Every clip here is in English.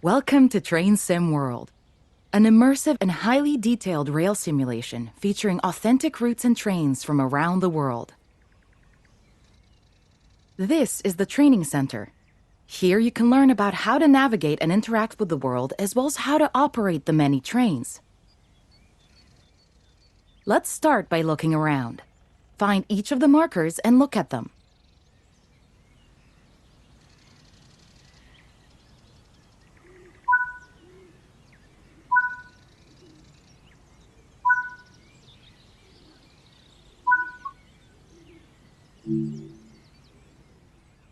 Welcome to Train Sim World, an immersive and highly detailed rail simulation featuring authentic routes and trains from around the world. This is the Training Center. Here you can learn about how to navigate and interact with the world, as well as how to operate the many trains. Let's start by looking around. Find each of the markers and look at them.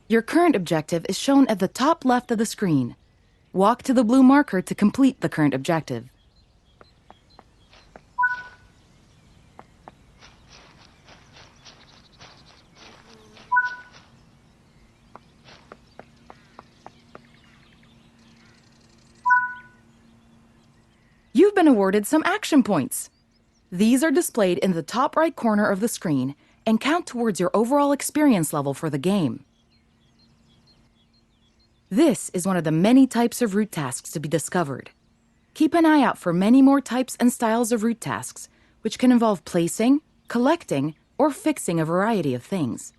Your current objective is shown at the top left of the screen. Walk to the blue marker to complete the current objective. You've been awarded some action points. These are displayed in the top right corner of the screen and count towards your overall experience level for the game. This is one of the many types of route tasks to be discovered. Keep an eye out for many more types and styles of route tasks, which can involve placing, collecting, or fixing a variety of things.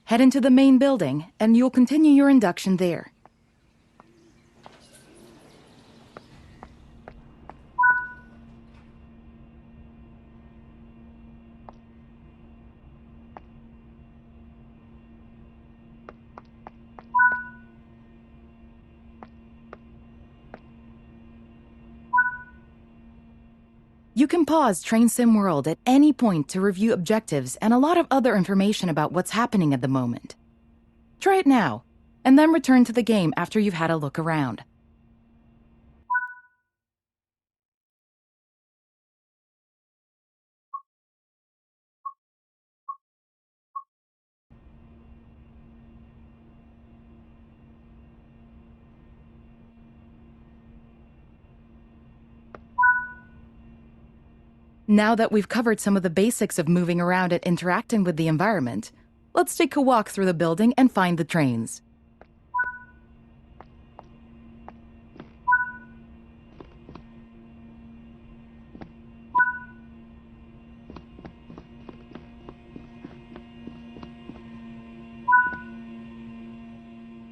Head into the main building, and you'll continue your induction there. You can pause Train Sim World at any point to review objectives and a lot of other information about what's happening at the moment. Try it now, and then return to the game after you've had a look around. Now that we've covered some of the basics of moving around and interacting with the environment, let's take a walk through the building and find the trains.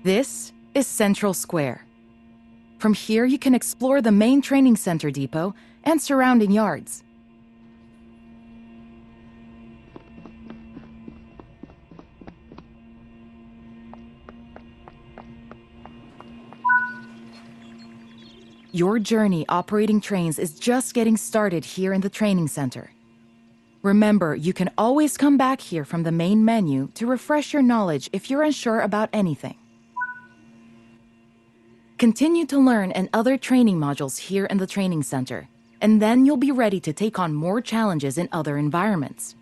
This is Central Square. From here, you can explore the main training center depot and surrounding yards. Your journey operating trains is just getting started here in the training center. Remember, you can always come back here from the main menu to refresh your knowledge if you're unsure about anything. Continue to learn and other training modules here in the training center, and then you'll be ready to take on more challenges in other environments.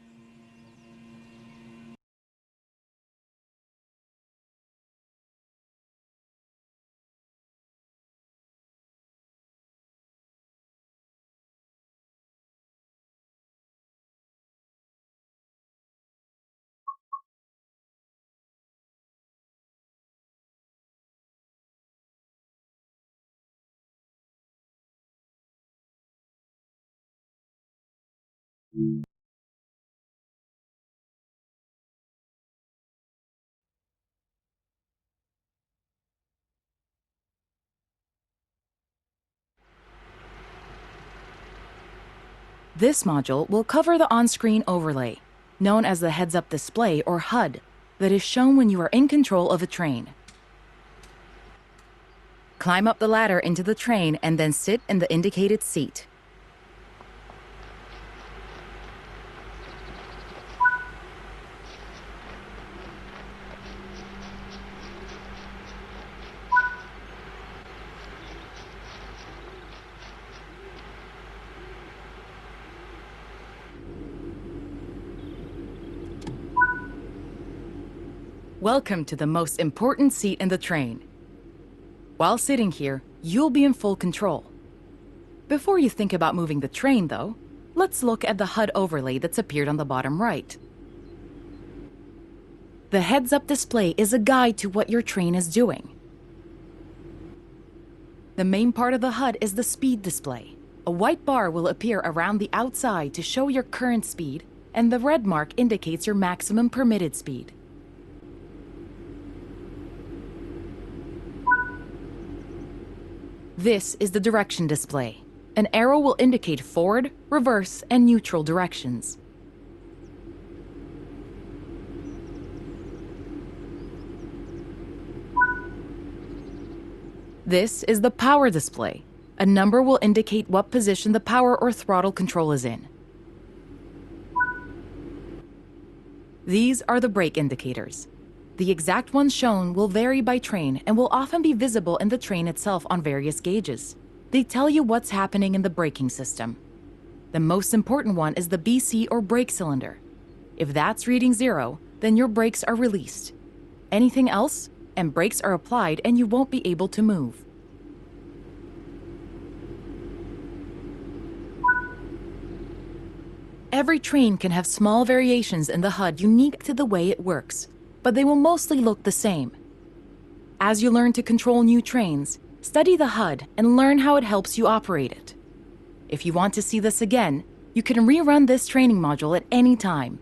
This module will cover the on-screen overlay, known as the heads-up display or HUD, that is shown when you are in control of a train. Climb up the ladder into the train and then sit in the indicated seat. Welcome to the most important seat in the train. While sitting here, you'll be in full control. Before you think about moving the train, though, let's look at the HUD overlay that's appeared on the bottom right. The heads-up display is a guide to what your train is doing. The main part of the HUD is the speed display. A white bar will appear around the outside to show your current speed, and the red mark indicates your maximum permitted speed. This is the direction display. An arrow will indicate forward, reverse, and neutral directions. This is the power display. A number will indicate what position the power or throttle control is in. These are the brake indicators. The exact ones shown will vary by train and will often be visible in the train itself on various gauges. They tell you what's happening in the braking system. The most important one is the BC or brake cylinder. If that's reading 0, then your brakes are released. Anything else, and brakes are applied and you won't be able to move. Every train can have small variations in the HUD unique to the way it works, but they will mostly look the same. As you learn to control new trains, study the HUD and learn how it helps you operate it. If you want to see this again, you can rerun this training module at any time.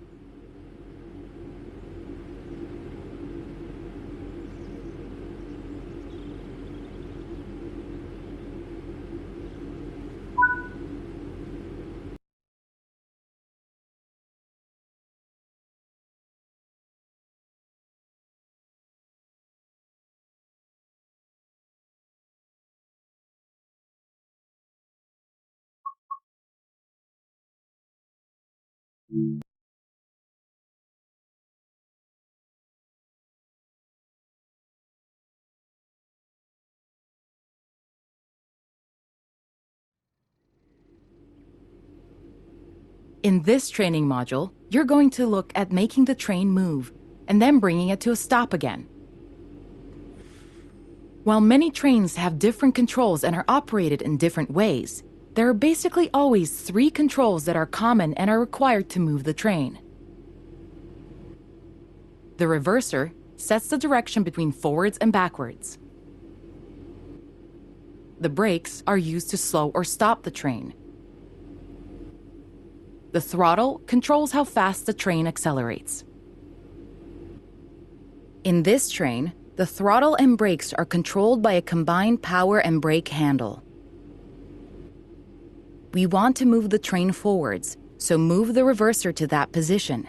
In this training module, you're going to look at making the train move and then bringing it to a stop again. While many trains have different controls and are operated in different ways, there are basically always 3 controls that are common and are required to move the train. The reverser sets the direction between forwards and backwards. The brakes are used to slow or stop the train. The throttle controls how fast the train accelerates. In this train, the throttle and brakes are controlled by a combined power and brake handle. We want to move the train forwards, so move the reverser to that position.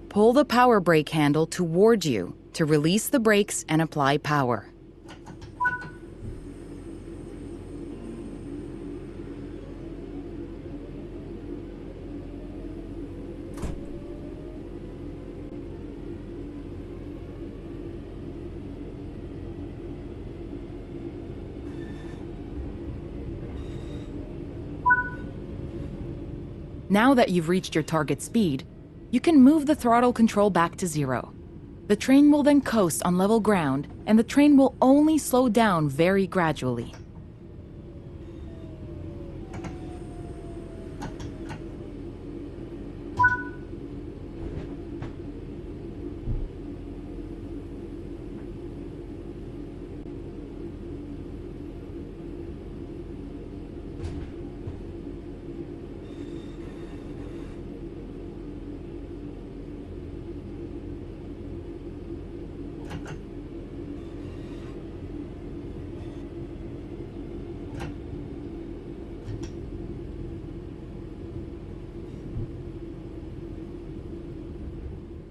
Pull the power brake handle toward you to release the brakes and apply power. Now that you've reached your target speed, you can move the throttle control back to 0. The train will then coast on level ground, and the train will only slow down very gradually.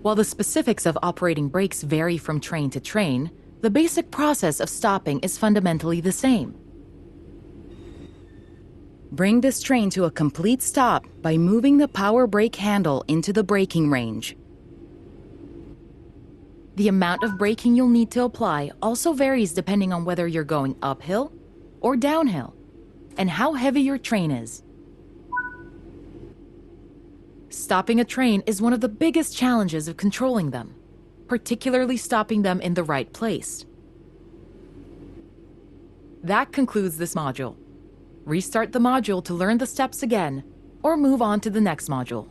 While the specifics of operating brakes vary from train to train, the basic process of stopping is fundamentally the same. Bring this train to a complete stop by moving the power brake handle into the braking range. The amount of braking you'll need to apply also varies depending on whether you're going uphill or downhill, and how heavy your train is. Stopping a train is one of the biggest challenges of controlling them, particularly stopping them in the right place. That concludes this module. Restart the module to learn the steps again, or move on to the next module.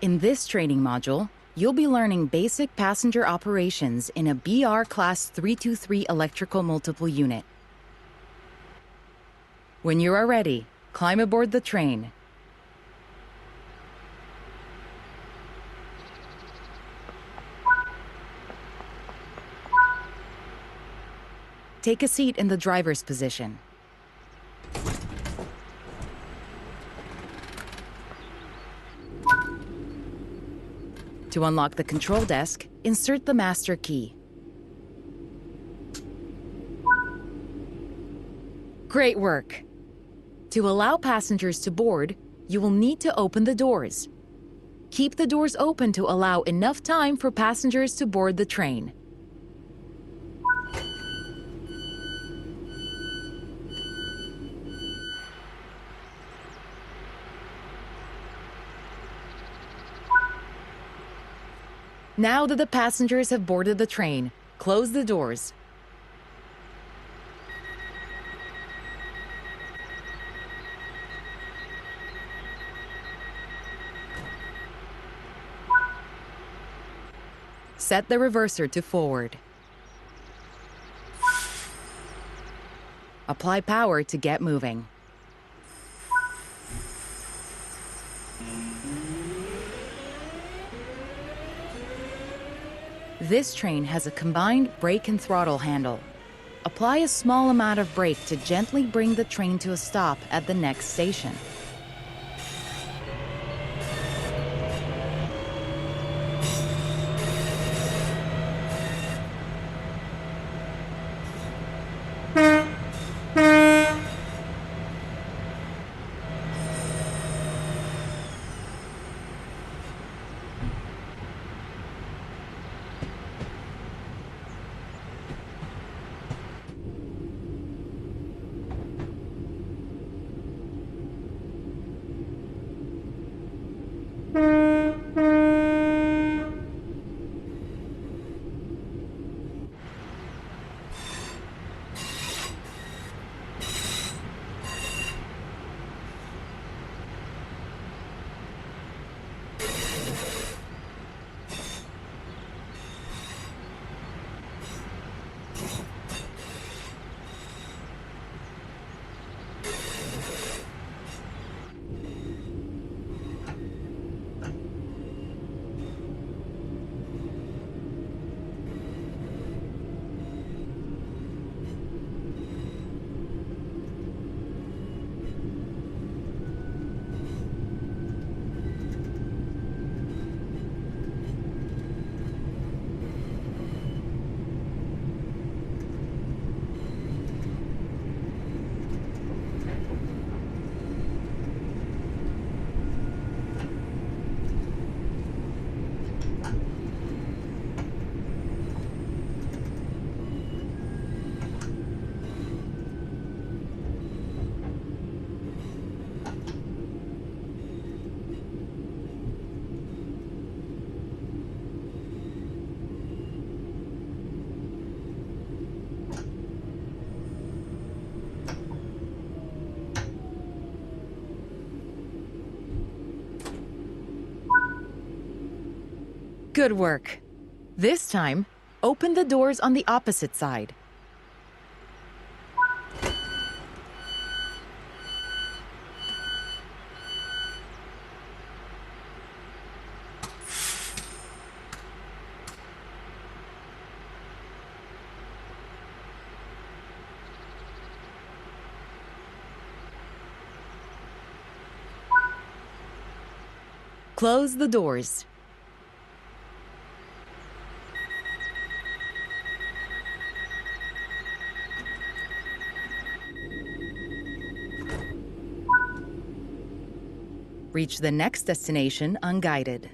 In this training module, you'll be learning basic passenger operations in a BR Class 323 electrical multiple unit. When you are ready, climb aboard the train. Take a seat in the driver's position. To unlock the control desk, insert the master key. Great work! To allow passengers to board, you will need to open the doors. Keep the doors open to allow enough time for passengers to board the train. Now that the passengers have boarded the train, close the doors. Set the reverser to forward. Apply power to get moving. This train has a combined brake and throttle handle. Apply a small amount of brake to gently bring the train to a stop at the next station. Good work. This time, open the doors on the opposite side. Close the doors. Reach the next destination unguided.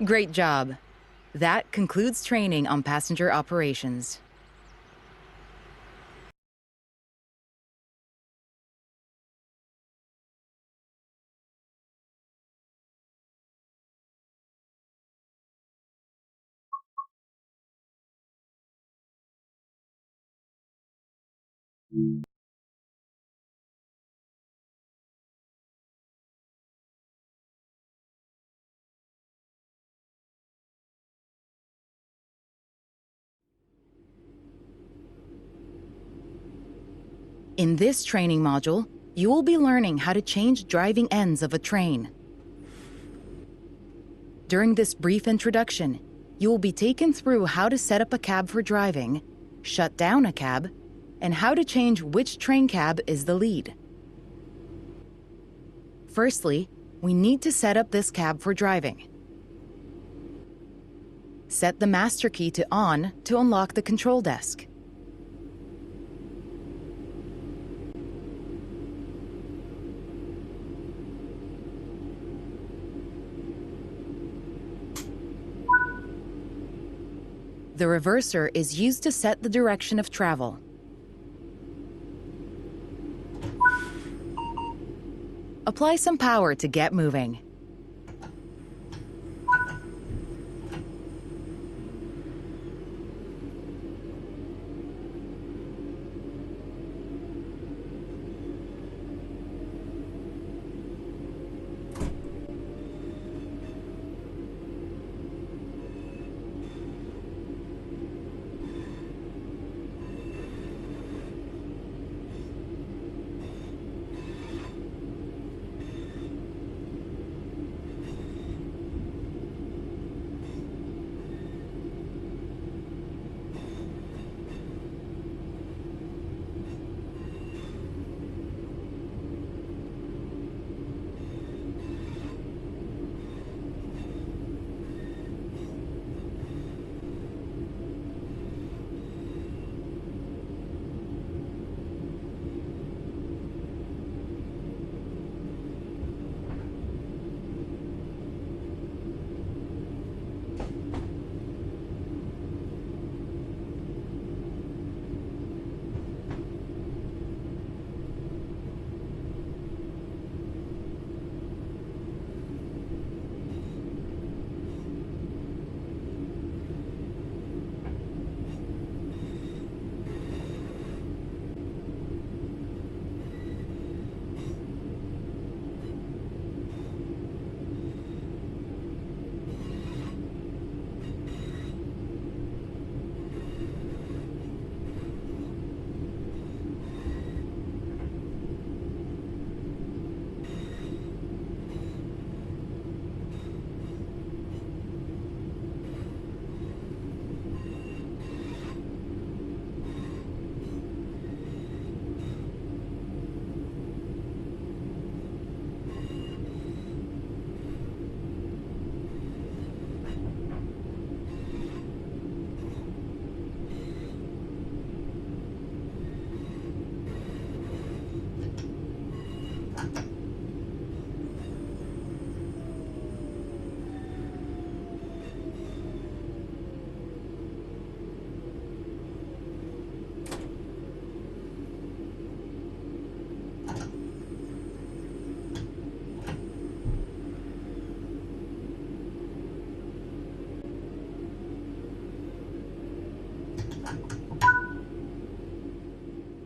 Great job. That concludes training on passenger operations. In this training module, you will be learning how to change driving ends of a train. During this brief introduction, you will be taken through how to set up a cab for driving, shut down a cab, and how to change which train cab is the lead. Firstly, we need to set up this cab for driving. Set the master key to on to unlock the control desk. The reverser is used to set the direction of travel. Apply some power to get moving.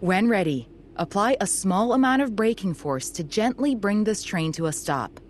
When ready, apply a small amount of braking force to gently bring this train to a stop.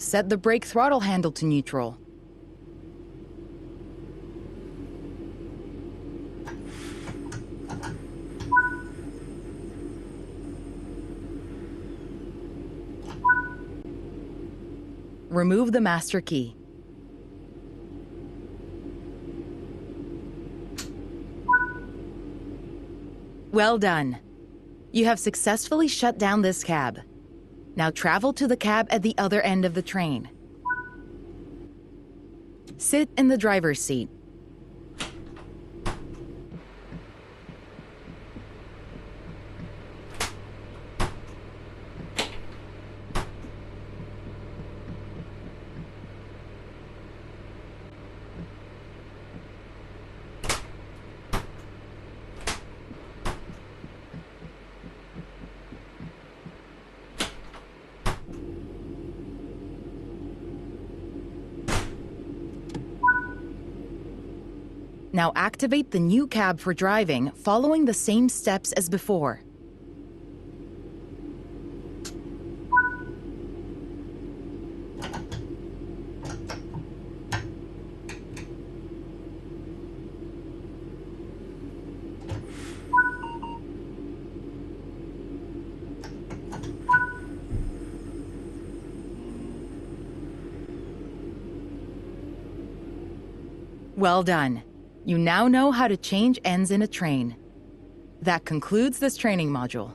Set the brake throttle handle to neutral. Remove the master key. Well done. You have successfully shut down this cab. Now travel to the cab at the other end of the train. Sit in the driver's seat. Now activate the new cab for driving, following the same steps as before. Well done. You now know how to change ends in a train. That concludes this training module.